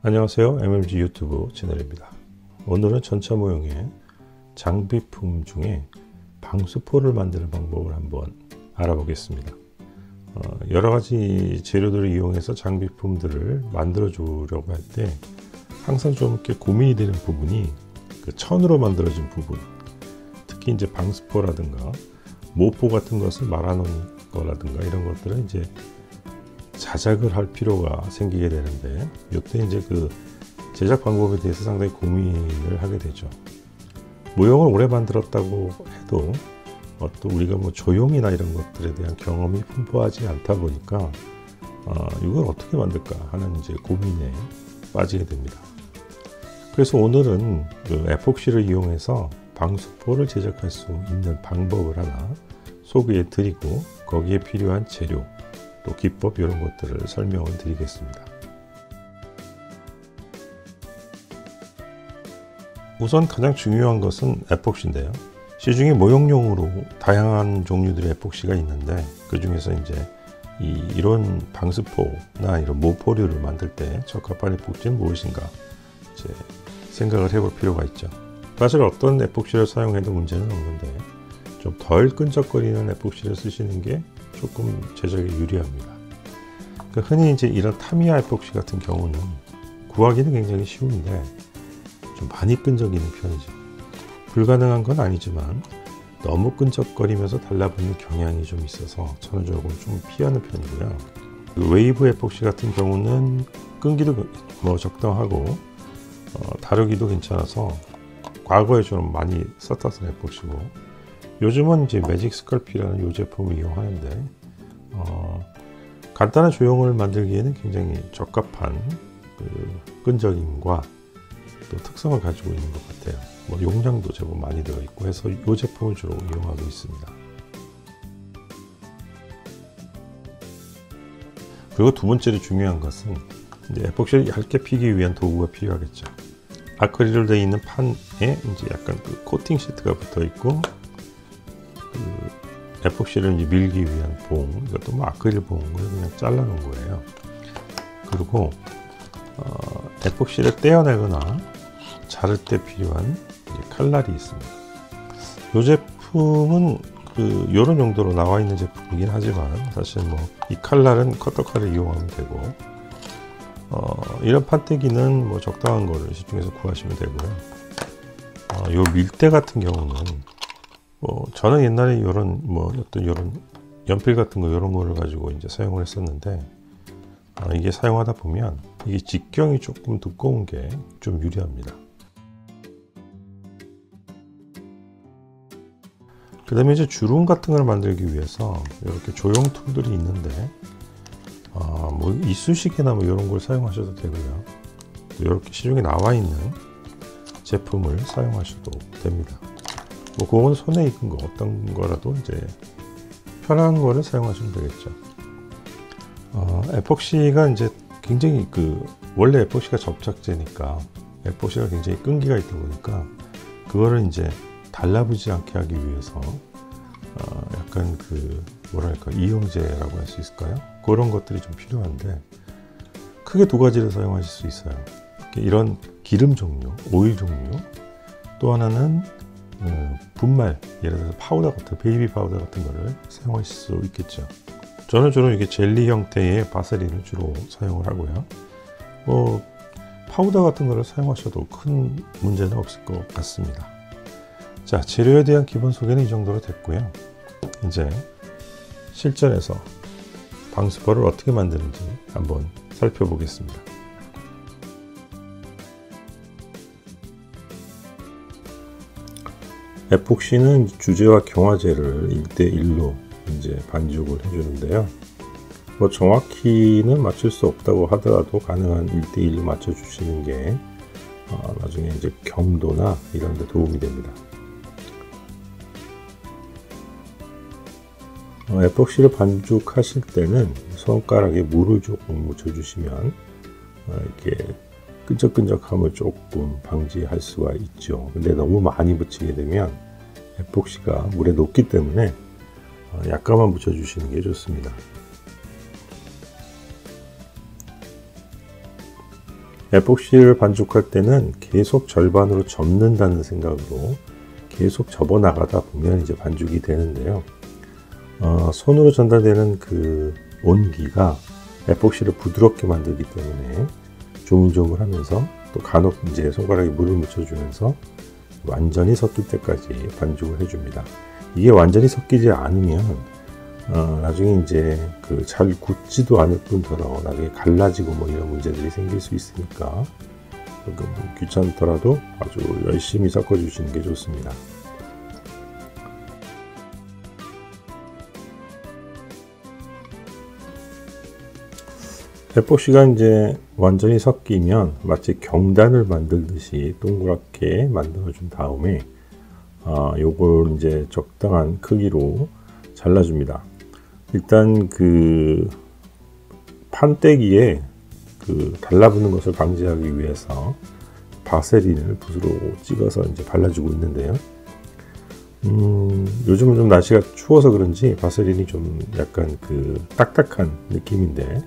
안녕하세요. MMG 유튜브 채널입니다. 오늘은 전차 모형의 장비품 중에 방수포를 만드는 방법을 한번 알아보겠습니다. 여러가지 재료들을 이용해서 장비품들을 만들어 주려고 할 때 항상 좀 이렇게 고민이 되는 부분이 그 천으로 만들어진 부분, 특히 이제 방수포라든가 모포 같은 것을 말아놓은 거라든가 이런 것들은 이제 자작을 할 필요가 생기게 되는데, 이때 이제 그 제작 방법에 대해서 상당히 고민을 하게 되죠. 모형을 오래 만들었다고 해도 또 우리가 뭐 조형이나 이런 것들에 대한 경험이 풍부하지 않다 보니까 이걸 어떻게 만들까 하는 이제 고민에 빠지게 됩니다. 그래서 오늘은 그 에폭시를 이용해서 방수포를 제작할 수 있는 방법을 하나 소개해 드리고, 거기에 필요한 재료 또 기법 이런 것들을 설명을 드리겠습니다. 우선 가장 중요한 것은 에폭시인데요. 시중에 모형용으로 다양한 종류들의 에폭시가 있는데, 그 중에서 이제 이런 방수포나 이런 모포류를 만들 때 적합한 에폭시는 무엇인가 이제 생각을 해볼 필요가 있죠. 사실 어떤 에폭시를 사용해도 문제는 없는데, 좀 덜 끈적거리는 에폭시를 쓰시는 게 조금 제작에 유리합니다. 그러니까 흔히 이제 이런 타미야 에폭시 같은 경우는 구하기는 굉장히 쉬운데 좀 많이 끈적이는 편이죠. 불가능한 건 아니지만 너무 끈적거리면서 달라붙는 경향이 좀 있어서 저는 조금 좀 피하는 편이고요. 그 웨이브 에폭시 같은 경우는 끈기도 뭐 적당하고 다루기도 괜찮아서 과거에 좀 많이 썼던 에폭시고, 요즘은 이제 매직 스컬피라는 이 제품을 이용하는데 간단한 조형을 만들기에는 굉장히 적합한 그 끈적임과 또 특성을 가지고 있는 것 같아요. 뭐 용량도 제법 많이 들어있고 해서 이 제품을 주로 이용하고 있습니다. 그리고 두 번째로 중요한 것은 이제 에폭시를 얇게 피기 위한 도구가 필요하겠죠. 아크릴로 되어 있는 판에 이제 약간 그 코팅 시트가 붙어 있고, 에폭시를 이제 밀기 위한 봉, 이것도 뭐 아크릴 봉을 그냥 잘라 놓은 거예요. 그리고 에폭시를 떼어내거나 자를 때 필요한 이제 칼날이 있습니다. 이 제품은 이런 용도로 나와 있는 제품이긴 하지만, 사실 뭐 이 칼날은 커터칼을 이용하면 되고, 이런 판때기는 뭐 적당한 거를 시중에서 구하시면 되고요. 요 밀대 같은 경우는 저는 옛날에 이런 어떤 이런 연필 같은 거 이런 거를 가지고 이제 사용을 했었는데, 이게 사용하다 보면 이게 직경이 조금 두꺼운 게 좀 유리합니다. 그 다음에 이제 주름 같은 걸 만들기 위해서 이렇게 조형 툴들이 있는데, 뭐 이쑤시개나 뭐 이런 걸 사용하셔도 되고요. 또 이렇게 시중에 나와 있는 제품을 사용하셔도 됩니다. 뭐 그건 손에 익은 거 어떤 거라도 이제 편한 거를 사용하시면 되겠죠. 에폭시가 이제 굉장히 원래 에폭시가 접착제니까 에폭시가 굉장히 끈기가 있다 보니까 그거를 이제 달라붙지 않게 하기 위해서 약간 뭐랄까 이용제라고 할 수 있을까요? 그런 것들이 좀 필요한데, 크게 두 가지를 사용하실 수 있어요. 이런 기름 종류, 오일 종류, 또 하나는 분말, 예를 들어서 파우더 같은 베이비 파우더 같은 거를 사용하실 수 있겠죠. 저는 주로 이게 젤리 형태의 바세린을 주로 사용을 하고요. 파우더 같은 거를 사용하셔도 큰 문제는 없을 것 같습니다. 자, 재료에 대한 기본 소개는 이 정도로 됐고요. 이제 실전에서 방수포를 어떻게 만드는지 한번 살펴보겠습니다. 에폭시는 주제와 경화제를 1대1로 이제 반죽을 해주는데요. 뭐 정확히는 맞출 수 없다고 하더라도 가능한 1대1로 맞춰주시는 게 나중에 이제 경도나 이런 데 도움이 됩니다. 에폭시를 반죽하실 때는 손가락에 물을 조금 묻혀주시면 이렇게 끈적끈적함을 조금 방지할 수가 있죠. 근데 너무 많이 묻히게 되면 에폭시가 물에 녹기 때문에 약간만 묻혀주시는 게 좋습니다. 에폭시를 반죽할 때는 계속 절반으로 접는다는 생각으로 계속 접어 나가다 보면 이제 반죽이 되는데요. 손으로 전달되는 그 온기가 에폭시를 부드럽게 만들기 때문에 조물조물하면서 또 간혹 이제 손가락에 물을 묻혀주면서 완전히 섞일 때까지 반죽을 해줍니다. 이게 완전히 섞이지 않으면 나중에 이제 그 잘 굳지도 않을 뿐더러 나중에 갈라지고 뭐 이런 문제들이 생길 수 있으니까 조금 귀찮더라도 아주 열심히 섞어 주시는 게 좋습니다. 에폭시가 이제 완전히 섞이면 마치 경단을 만들듯이 동그랗게 만들어 준 다음에 요걸 이제 적당한 크기로 잘라줍니다. 일단 그 판때기에 그 달라붙는 것을 방지하기 위해서 바세린을 붓으로 찍어서 이제 발라주고 있는데요. 요즘은 좀 날씨가 추워서 그런지 바세린이 좀 약간 그 딱딱한 느낌인데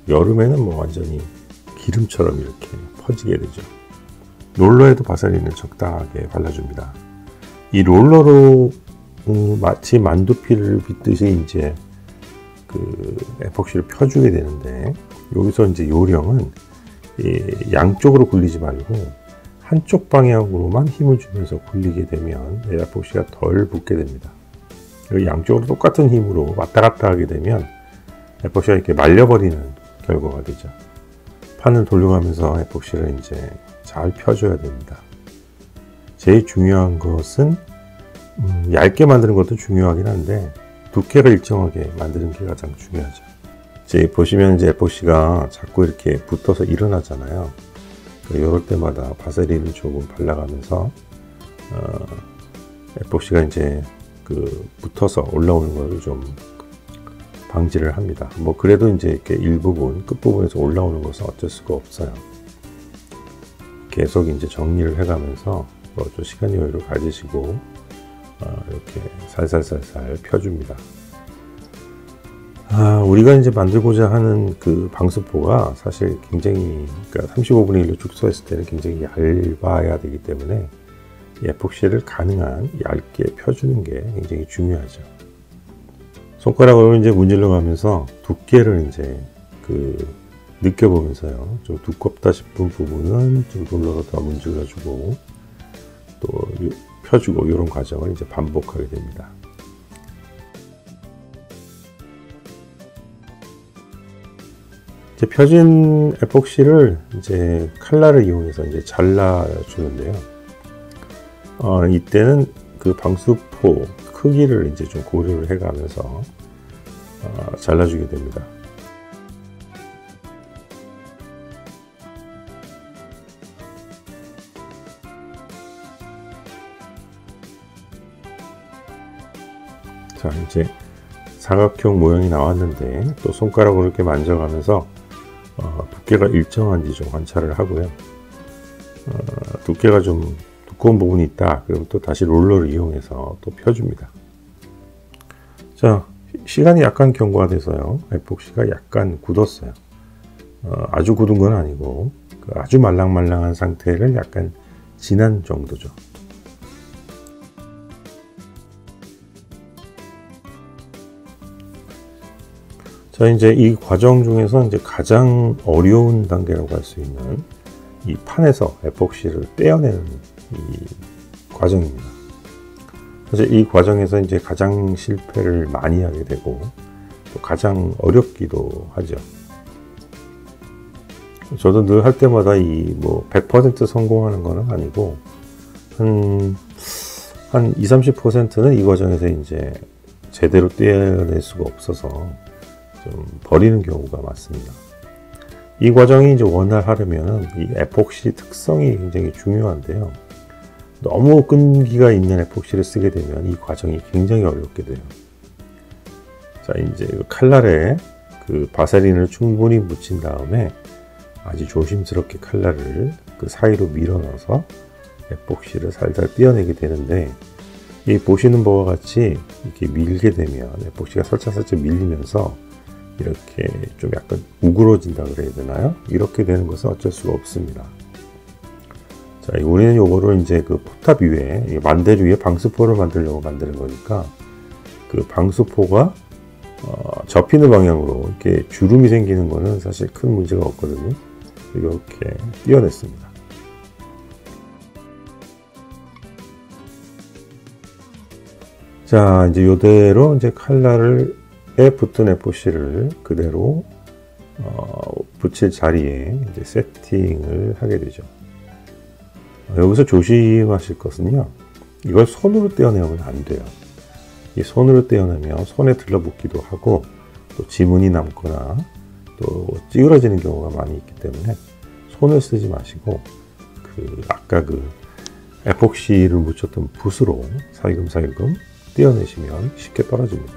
여름에는 뭐 완전히 기름처럼 이렇게 퍼지게 되죠. 롤러에도 바세린을 적당하게 발라줍니다. 이 롤러로 마치 만두피를 빗듯이 이제 그 에폭시를 펴주게 되는데 여기서 이제 요령은 양쪽으로 굴리지 말고 한쪽 방향으로만 힘을 주면서 굴리게 되면 에폭시가 덜 붙게 됩니다. 양쪽으로 똑같은 힘으로 왔다 갔다 하게 되면 에폭시가 이렇게 말려버리는 결과가 되죠. 판을 돌려가면서 에폭시를 이제 잘 펴줘야 됩니다. 제일 중요한 것은 얇게 만드는 것도 중요하긴 한데 두께가 일정하게 만드는 게 가장 중요하죠. 이제 보시면 이제 에폭시가 자꾸 이렇게 붙어서 일어나잖아요. 이럴 때마다 바세린을 조금 발라가면서 에폭시가 이제 그 붙어서 올라오는 것을 좀 방지를 합니다. 뭐 그래도 이제 이렇게 일부분 끝부분에서 올라오는 것은 어쩔 수가 없어요. 계속 이제 정리를 해가면서 좀 시간 여유를 가지시고 이렇게 살살살살 펴줍니다. 우리가 이제 만들고자 하는 그 방수포가 사실 굉장히 그러니까 35분의 1로 축소했을 때는 굉장히 얇아야 되기 때문에 이 에폭시를 가능한 얇게 펴주는 게 굉장히 중요하죠. 손가락으로 이제 문질러 가면서 두께를 이제 그 느껴보면서요. 좀 두껍다 싶은 부분은 좀 롤러로 더 문질러주고 또 펴주고 이런 과정을 이제 반복하게 됩니다. 이제 펴진 에폭시를 이제 칼날을 이용해서 이제 잘라주는데요. 이때는 그 방수포 크기를 이제 좀 고려를 해가면서 잘라주게 됩니다. 자, 이제 사각형 모양이 나왔는데 또 손가락으로 이렇게 만져가면서 두께가 일정한지 좀 관찰을 하고요. 두께가 좀 두꺼운 부분이 있다. 그럼 또 다시 롤러를 이용해서 또 펴줍니다. 자, 시간이 약간 경과돼서요. 에폭시가 약간 굳었어요. 아주 굳은 건 아니고 아주 말랑말랑한 상태를 약간 진한 정도죠. 자, 이제 이 과정 중에서 이제 가장 어려운 단계라고 할 수 있는 이 판에서 에폭시를 떼어내는 이 과정입니다. 사실 이 과정에서 이제 가장 실패를 많이 하게 되고 또 가장 어렵기도 하죠. 저도 늘 할 때마다 이 뭐 100% 성공하는 건 아니고 한 20-30%는 이 과정에서 이제 제대로 떼어낼 수가 없어서 좀 버리는 경우가 많습니다. 이 과정이 이제 원활하려면 이 에폭시 특성이 굉장히 중요한데요. 너무 끈기가 있는 에폭시를 쓰게 되면 이 과정이 굉장히 어렵게 돼요. 자, 이제 칼날에 그 바세린을 충분히 묻힌 다음에 아주 조심스럽게 칼날을 그 사이로 밀어 넣어서 에폭시를 살살 떼어내게 되는데, 이 보시는 바와 같이 이렇게 밀게 되면 에폭시가 살짝살짝 밀리면서 이렇게 좀 약간 우그러진다 그래야 되나요? 이렇게 되는 것은 어쩔 수가 없습니다. 자, 우리는 요거를 이제 그 포탑 위에, 만들 위에 방수포를 만들려고 만드는 거니까, 그 방수포가 접히는 방향으로 이렇게 주름이 생기는 거는 사실 큰 문제가 없거든요. 이렇게 띄어냈습니다. 자, 이제 요대로 이제 칼날에 붙은 FOC를 그대로 붙일 자리에 이제 세팅을 하게 되죠. 여기서 조심하실 것은요, 이걸 손으로 떼어내면 안 돼요. 이 손으로 떼어내면 손에 들러붙기도 하고 또 지문이 남거나 또 찌그러지는 경우가 많이 있기 때문에 손을 쓰지 마시고 아까 그 에폭시를 묻혔던 붓으로 살금살금 떼어내시면 쉽게 떨어집니다.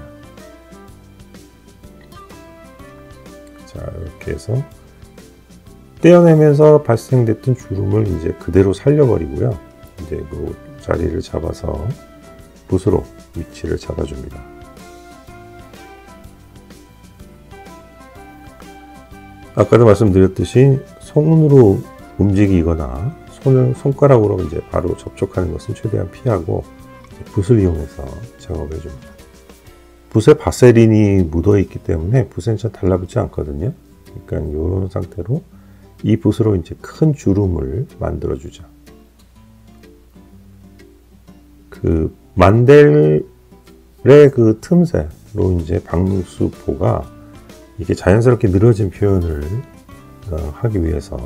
자, 이렇게 해서 떼어내면서 발생됐던 주름을 이제 그대로 살려버리고요. 이제 그 자리를 잡아서 붓으로 위치를 잡아줍니다. 아까도 말씀드렸듯이 손으로 움직이거나 손가락으로 이제 바로 접촉하는 것은 최대한 피하고 붓을 이용해서 작업을 해줍니다. 붓에 바세린이 묻어 있기 때문에 붓엔 잘 달라붙지 않거든요. 그러니까 이런 상태로 이 붓으로 이제 큰 주름을 만들어 주죠. 그 만델의 그 틈새로 이제 방수포가 이게 자연스럽게 늘어진 표현을 하기 위해서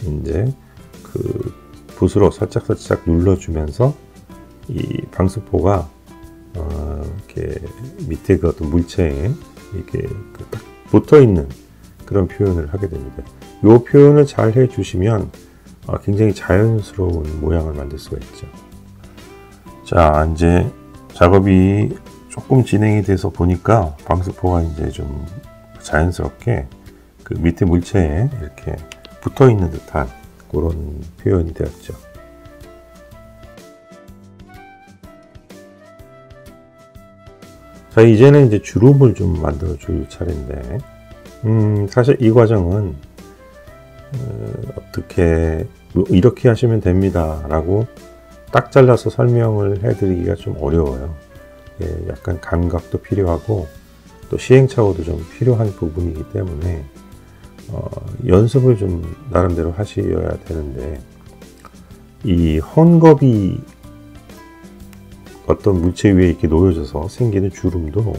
이제 그 붓으로 살짝 눌러주면서 이 방수포가 이렇게 밑에 그 어떤 물체에 이렇게 딱 붙어 있는 그런 표현을 하게 됩니다. 이 표현을 잘 해주시면 굉장히 자연스러운 모양을 만들 수가 있죠. 자, 이제 작업이 조금 진행이 돼서 보니까 방수포가 이제 좀 자연스럽게 그 밑에 물체에 이렇게 붙어 있는 듯한 그런 표현이 되었죠. 자, 이제는 이제 주름을 좀 만들어 줄 차례인데, 사실 이 과정은 어떻게 이렇게 하시면 됩니다 라고 딱 잘라서 설명을 해드리기가 좀 어려워요. 예, 약간 감각도 필요하고 또 시행착오도 좀 필요한 부분이기 때문에 연습을 좀 나름대로 하셔야 되는데, 이 헝겊이 어떤 물체 위에 이렇게 놓여져서 생기는 주름도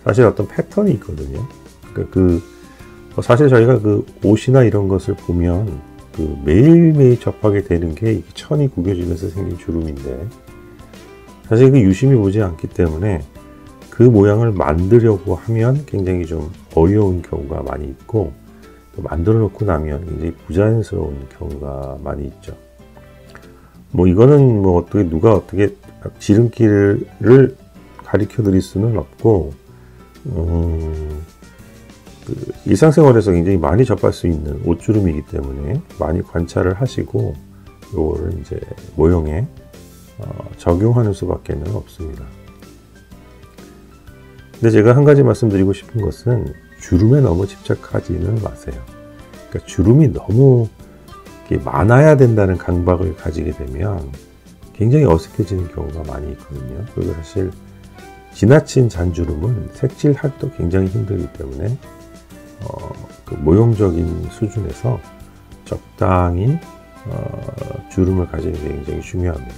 사실 어떤 패턴이 있거든요. 그러니까 사실 저희가 그 옷이나 이런 것을 보면 그 매일매일 접하게 되는 게 천이 구겨지면서 생긴 주름인데, 사실 그 유심히 보지 않기 때문에 그 모양을 만들려고 하면 굉장히 좀 어려운 경우가 많이 있고, 또 만들어 놓고 나면 굉장히 부자연스러운 경우가 많이 있죠. 뭐 이거는 뭐 어떻게 누가 어떻게 지름길을 가르쳐 드릴 수는 없고, 일상생활에서 굉장히 많이 접할 수 있는 옷주름이기 때문에 많이 관찰을 하시고 요거를 이제 모형에 적용하는 수밖에 없습니다. 근데 제가 한 가지 말씀드리고 싶은 것은 주름에 너무 집착하지는 마세요. 그러니까 주름이 너무 많아야 된다는 강박을 가지게 되면 굉장히 어색해지는 경우가 많이 있거든요. 그리고 사실 지나친 잔주름은 색칠하기도 굉장히 힘들기 때문에 그 모형적인 수준에서 적당히 주름을 가지는 게 굉장히 중요합니다.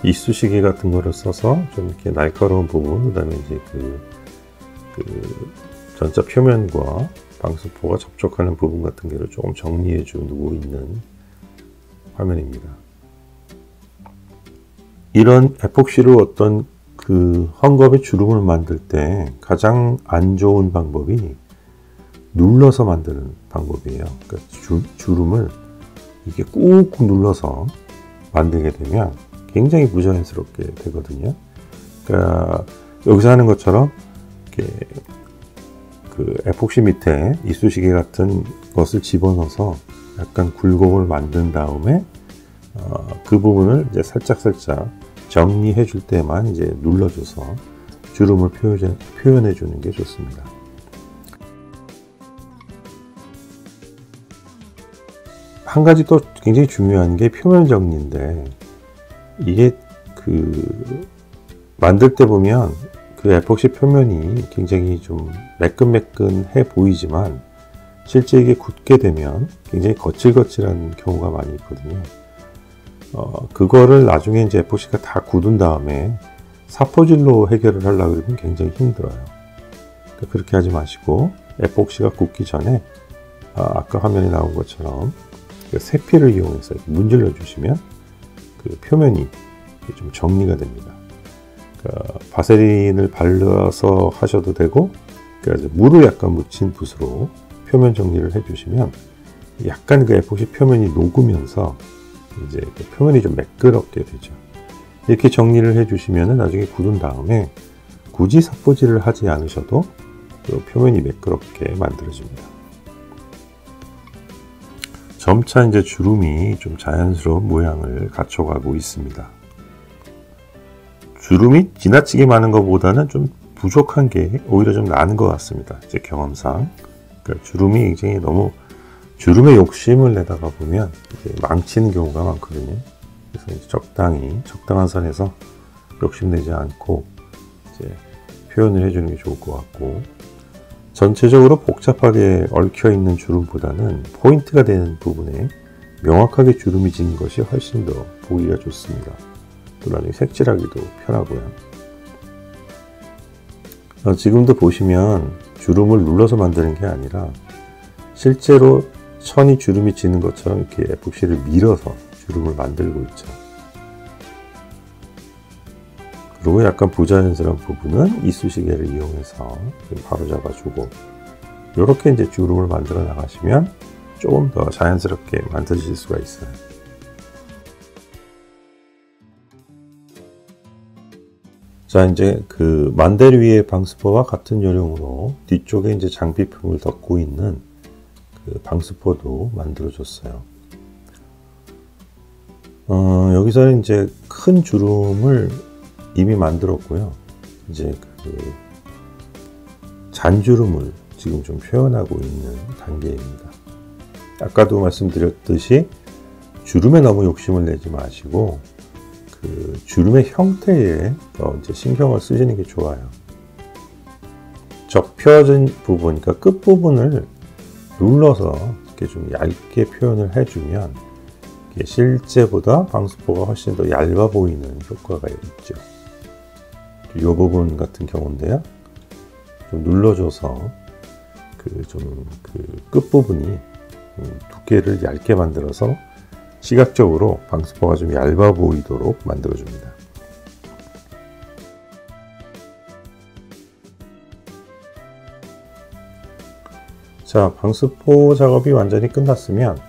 이쑤시개 같은 거를 써서 좀 이렇게 날카로운 부분, 그 다음에 이제 그 전자 표면과 방수포가 접촉하는 부분 같은 거를 조금 정리해 주고 있는 화면입니다. 이런 에폭시로 어떤 그 헝겊의 주름을 만들 때 가장 안 좋은 방법이 눌러서 만드는 방법이에요. 그러니까 주름을 이렇게 꾹꾹 눌러서 만들게 되면 굉장히 부자연스럽게 되거든요. 그러니까 여기서 하는 것처럼 이렇게 그 에폭시 밑에 이쑤시개 같은 것을 집어넣어서 약간 굴곡을 만든 다음에 그 부분을 이제 살짝 정리해 줄 때만 이제 눌러줘서 주름을 표현해 주는 게 좋습니다. 한 가지 또 굉장히 중요한 게 표면 정리인데, 이게 만들 때 보면 그 에폭시 표면이 굉장히 좀 매끈매끈해 보이지만 실제 이게 굳게 되면 굉장히 거칠거칠한 경우가 많이 있거든요. 그거를 나중에 이제 에폭시가 다 굳은 다음에 사포질로 해결을 하려고 그러면 굉장히 힘들어요. 그러니까 그렇게 하지 마시고 에폭시가 굳기 전에 아까 화면에 나온 것처럼 세피를 이용해서 문질러 주시면 그 표면이 좀 정리가 됩니다. 그러니까 바세린을 발라서 하셔도 되고, 그러니까 물을 약간 묻힌 붓으로 표면 정리를 해주시면 약간 그 에폭시 표면이 녹으면서 이제 그 표면이 좀 매끄럽게 되죠. 이렇게 정리를 해주시면 나중에 굳은 다음에 굳이 삿포질을 하지 않으셔도 그 표면이 매끄럽게 만들어집니다. 점차 이제 주름이 좀 자연스러운 모양을 갖춰가고 있습니다. 주름이 지나치게 많은 것보다는 좀 부족한 게 오히려 좀 나은 것 같습니다. 제 경험상. 그러니까 주름이 굉장히 너무 주름에 욕심을 내다가 보면 이제 망치는 경우가 많거든요. 그래서 이제 적당한 선에서 욕심내지 않고 이제 표현을 해주는 게 좋을 것 같고, 전체적으로 복잡하게 얽혀 있는 주름보다는 포인트가 되는 부분에 명확하게 주름이 지는 것이 훨씬 더 보기가 좋습니다. 또 나중에 색칠하기도 편하고요. 지금도 보시면 주름을 눌러서 만드는 게 아니라 실제로 천이 주름이 지는 것처럼 이렇게 에폭시를 밀어서 주름을 만들고 있죠. 그리고 약간 부자연스러운 부분은 이쑤시개를 이용해서 바로 잡아주고, 이렇게 이제 주름을 만들어 나가시면 조금 더 자연스럽게 만드실 수가 있어요. 자, 이제 그 만델 위에 방스포와 같은 요령으로 뒤쪽에 이제 장비품을 덮고 있는 그 방스포도 만들어줬어요. 여기서는 이제 큰 주름을 이미 만들었고요. 이제 그 잔주름을 지금 좀 표현하고 있는 단계입니다. 아까도 말씀드렸듯이 주름에 너무 욕심을 내지 마시고 그 주름의 형태에 더 이제 신경을 쓰시는 게 좋아요. 접혀진 부분, 그러니까 끝 부분을 눌러서 이렇게 좀 얇게 표현을 해주면 실제보다 방스포가 훨씬 더 얇아 보이는 효과가 있죠. 이 부분 같은 경우인데요, 좀 눌러줘서 그 끝부분이 두께를 얇게 만들어서 시각적으로 방스포가 좀 얇아 보이도록 만들어줍니다. 자, 방스포 작업이 완전히 끝났으면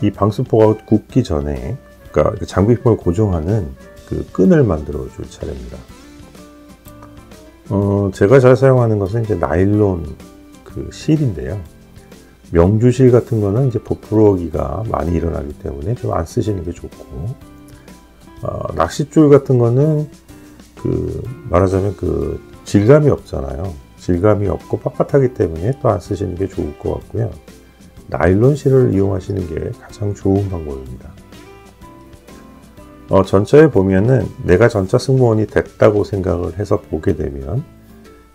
이 방스포가 굳기 전에, 그러니까 장비품을 고정하는 그 끈을 만들어 줄 차례입니다. 제가 잘 사용하는 것은 이제 나일론 그 실인데요. 명주실 같은 거는 이제 부풀어기가 많이 일어나기 때문에 좀 안 쓰시는 게 좋고, 낚싯줄 같은 거는 말하자면 질감이 없잖아요. 질감이 없고 빳빳하기 때문에 또 안 쓰시는 게 좋을 것 같고요. 나일론 실을 이용하시는 게 가장 좋은 방법입니다. 전차에 보면은 내가 전차 승무원이 됐다고 생각을 해서 보게 되면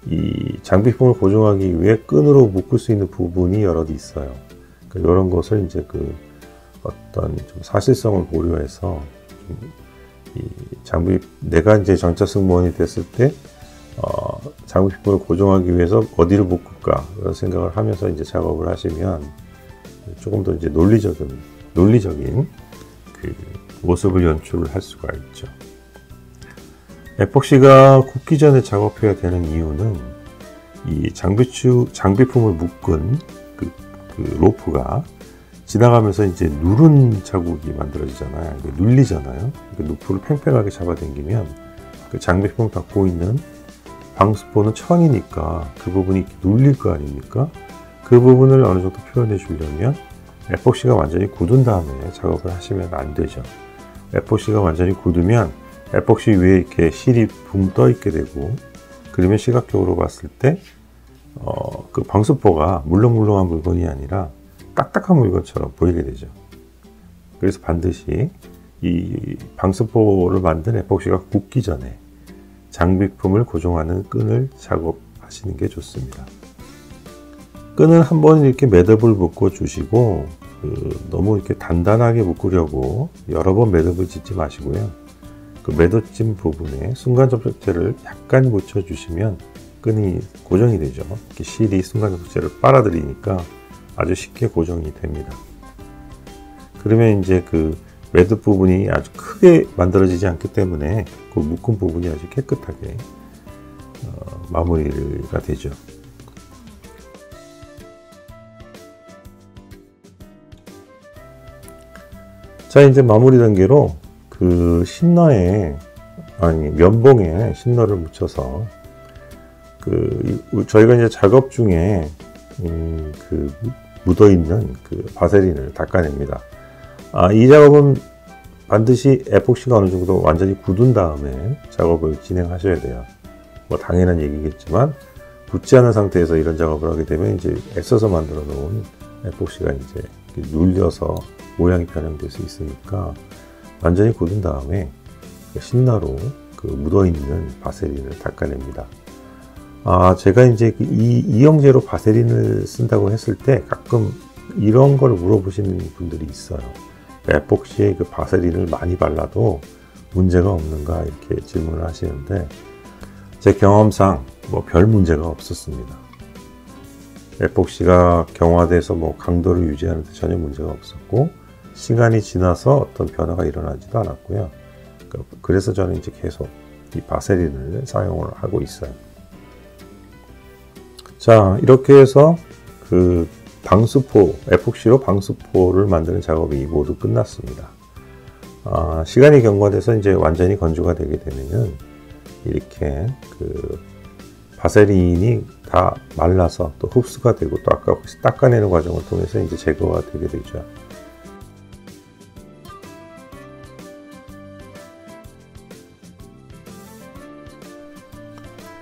이 장비품을 고정하기 위해 끈으로 묶을 수 있는 부분이 여럿 있어요. 그러니까 이런 것을 이제 어떤 좀 사실성을 고려해서 내가 이제 전차 승무원이 됐을 때 장비품을 고정하기 위해서 어디를 묶을까 이런 생각을 하면서 이제 작업을 하시면 조금 더 이제 논리적인 그 모습을 연출을 할 수가 있죠. 에폭시가 굳기 전에 작업해야 되는 이유는 이 장비품을 묶은 그 로프가 지나가면서 이제 누른 자국이 만들어지잖아요. 눌리잖아요. 루프를 팽팽하게 잡아당기면 그 장비품을 갖고 있는 방스포는 천이니까 그 부분이 눌릴 거 아닙니까? 그 부분을 어느 정도 표현해 주려면 에폭시가 완전히 굳은 다음에 작업을 하시면 안 되죠. 에폭시가 완전히 굳으면 에폭시 위에 이렇게 실이 붕 떠 있게 되고, 그러면 시각적으로 봤을 때 그 방스포가 물렁물렁한 물건이 아니라 딱딱한 물건처럼 보이게 되죠. 그래서 반드시 이 방수포를 만든 에폭시가 굳기 전에 장비품을 고정하는 끈을 작업하시는 게 좋습니다. 끈은 한번 이렇게 매듭을 묶어 주시고 너무 이렇게 단단하게 묶으려고 여러 번 매듭을 짓지 마시고요. 그 매듭진 부분에 순간 접착제를 약간 묻혀 주시면 끈이 고정이 되죠. 이렇게 실이 순간 접착제를 빨아들이니까 아주 쉽게 고정이 됩니다. 그러면 이제 그 매듭 부분이 아주 크게 만들어지지 않기 때문에 그 묶은 부분이 아주 깨끗하게 마무리가 되죠. 자, 이제 마무리 단계로 그 면봉에 신너를 묻혀서 저희가 이제 작업 중에 그 묻어 있는 그 바세린을 닦아냅니다. 이 작업은 반드시 에폭시가 어느 정도 완전히 굳은 다음에 작업을 진행하셔야 돼요. 뭐 당연한 얘기겠지만 굳지 않은 상태에서 이런 작업을 하게 되면 이제 애써서 만들어 놓은 에폭시가 이제 눌려서 모양이 변형될 수 있으니까 완전히 굳은 다음에 신나로 그 묻어있는 바세린을 닦아냅니다. 제가 이제 이 형제로 바세린을 쓴다고 했을 때 가끔 이런 걸 물어보시는 분들이 있어요. 에폭시에 그 바세린을 많이 발라도 문제가 없는가 이렇게 질문을 하시는데 제 경험상 뭐 별 문제가 없었습니다. 에폭시가 경화돼서 뭐 강도를 유지하는 데 전혀 문제가 없었고 시간이 지나서 어떤 변화가 일어나지도 않았고요. 그래서 저는 이제 계속 이 바세린을 사용을 하고 있어요. 자, 이렇게 해서 그 에폭시로 방수포를 만드는 작업이 모두 끝났습니다. 시간이 경과돼서 이제 완전히 건조가 되게 되면은 이렇게 그 바세린이 다 말라서 또 흡수가 되고 또 아까 닦아내는 과정을 통해서 이제 제거가 되게 되죠.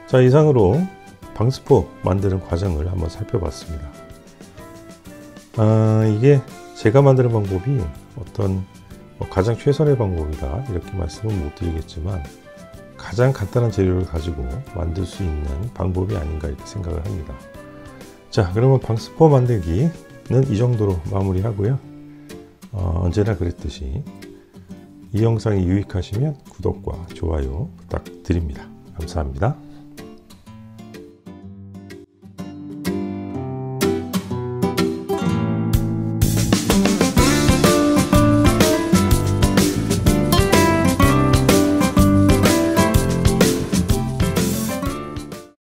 자, 이상으로 방수포 만드는 과정을 한번 살펴봤습니다. 이게 제가 만드는 방법이 어떤 가장 최선의 방법이다 이렇게 말씀은 못 드리겠지만 가장 간단한 재료를 가지고 만들 수 있는 방법이 아닌가 이렇게 생각을 합니다. 자, 그러면 방수포 만들기는 이 정도로 마무리하고요. 언제나 그랬듯이 이 영상이 유익하시면 구독과 좋아요 부탁드립니다. 감사합니다.